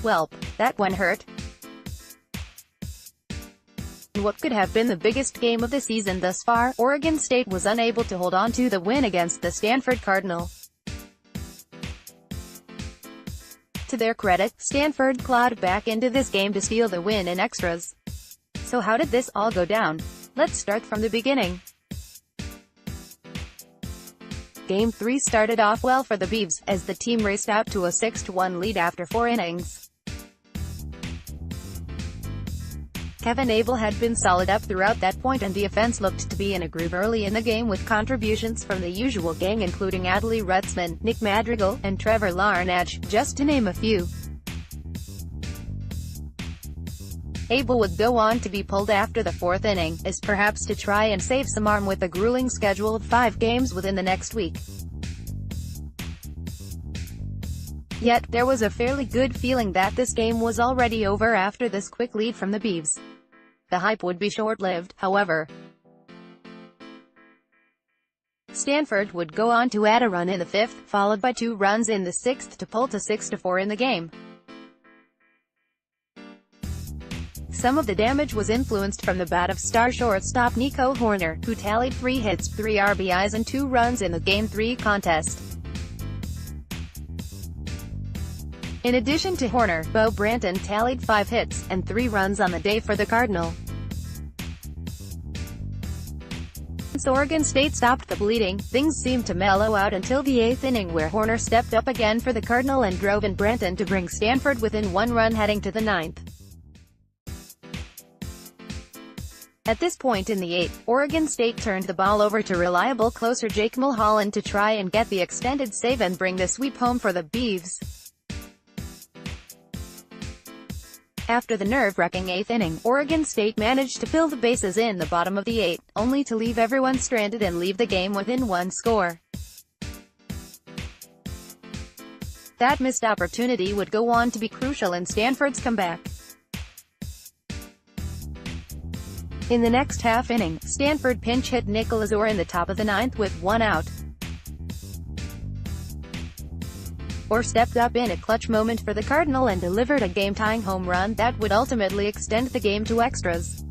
Welp, that one hurt. In what could have been the biggest game of the season thus far, Oregon State was unable to hold on to the win against the Stanford Cardinal. To their credit, Stanford clawed back into this game to steal the win in extras. So how did this all go down? Let's start from the beginning. Game 3 started off well for the Beavs, as the team raced out to a 6-1 lead after 4 innings. Abel had been solid up throughout that point, and the offense looked to be in a groove early in the game, with contributions from the usual gang including Adley Rutzman, Nick Madrigal, and Trevor Larnach, just to name a few. Abel would go on to be pulled after the 4th inning, as perhaps to try and save some arm with a grueling schedule of 5 games within the next week. Yet, there was a fairly good feeling that this game was already over after this quick lead from the Beavs. The hype would be short-lived, however. Stanford would go on to add a run in the 5th, followed by 2 runs in the 6th to pull to 6-4 in the game. Some of the damage was influenced from the bat of star shortstop Nico Hoerner, who tallied 3 hits, 3 RBIs and 2 runs in the Game 3 contest. In addition to Hoerner, Bo Branton tallied 5 hits, and 3 runs on the day for the Cardinal. Once Oregon State stopped the bleeding, things seemed to mellow out until the 8th inning, where Hoerner stepped up again for the Cardinal and drove in Branton to bring Stanford within 1 run heading to the 9th. At this point in the 8th, Oregon State turned the ball over to reliable closer Jake Mulholland to try and get the extended save and bring the sweep home for the Beavs. After the nerve-wracking 8th inning, Oregon State managed to fill the bases in the bottom of the 8th, only to leave everyone stranded and leave the game within 1 score. That missed opportunity would go on to be crucial in Stanford's comeback. In the next half inning, Stanford pinch hit Nicholas Orr in the top of the 9th with 1 out. Orr stepped up in a clutch moment for the Cardinal and delivered a game-tying home run that would ultimately extend the game to extras.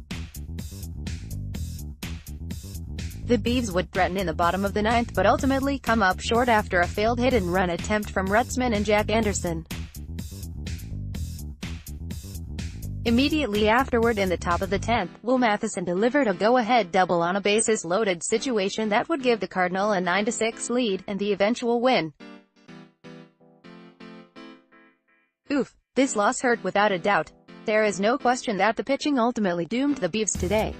The Beavs would threaten in the bottom of the 9th but ultimately come up short after a failed hit-and-run attempt from Rutzman and Jack Anderson. Immediately afterward, in the top of the 10th, Will Matheson delivered a go-ahead double on a bases-loaded situation that would give the Cardinal a 9-6 lead, and the eventual win. Oof, this loss hurt without a doubt. There is no question that the pitching ultimately doomed the Beavs today.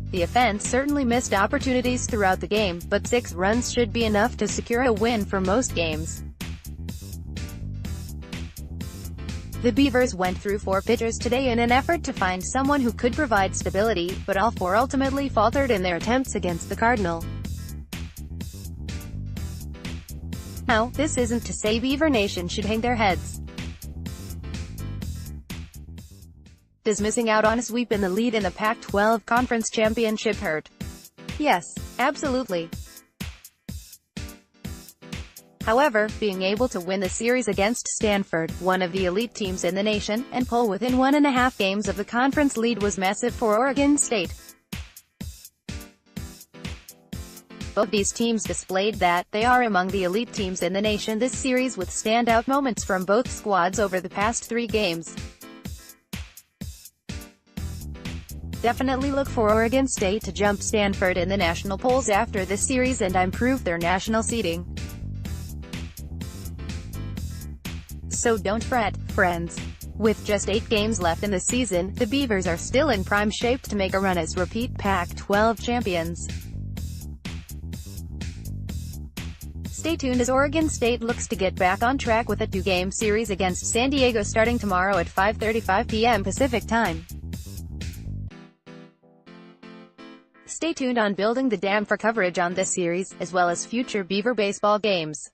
The offense certainly missed opportunities throughout the game, but 6 runs should be enough to secure a win for most games. The Beavers went through 4 pitchers today in an effort to find someone who could provide stability, but all 4 ultimately faltered in their attempts against the Cardinal. Now, this isn't to say Beaver Nation should hang their heads. Does missing out on a sweep in the lead in the Pac-12 Conference Championship hurt? Yes, absolutely. However, being able to win the series against Stanford, one of the elite teams in the nation, and pull within 1.5 games of the conference lead was massive for Oregon State. Both these teams displayed that they are among the elite teams in the nation this series, with standout moments from both squads over the past 3 games. Definitely look for Oregon State to jump Stanford in the national polls after this series and improve their national seeding. So don't fret, friends. With just 8 games left in the season, the Beavers are still in prime shape to make a run as repeat Pac-12 champions. Stay tuned as Oregon State looks to get back on track with a 2-game series against San Diego starting tomorrow at 5:35 p.m. Pacific Time. Stay tuned on Building the Dam for coverage on this series, as well as future Beaver baseball games.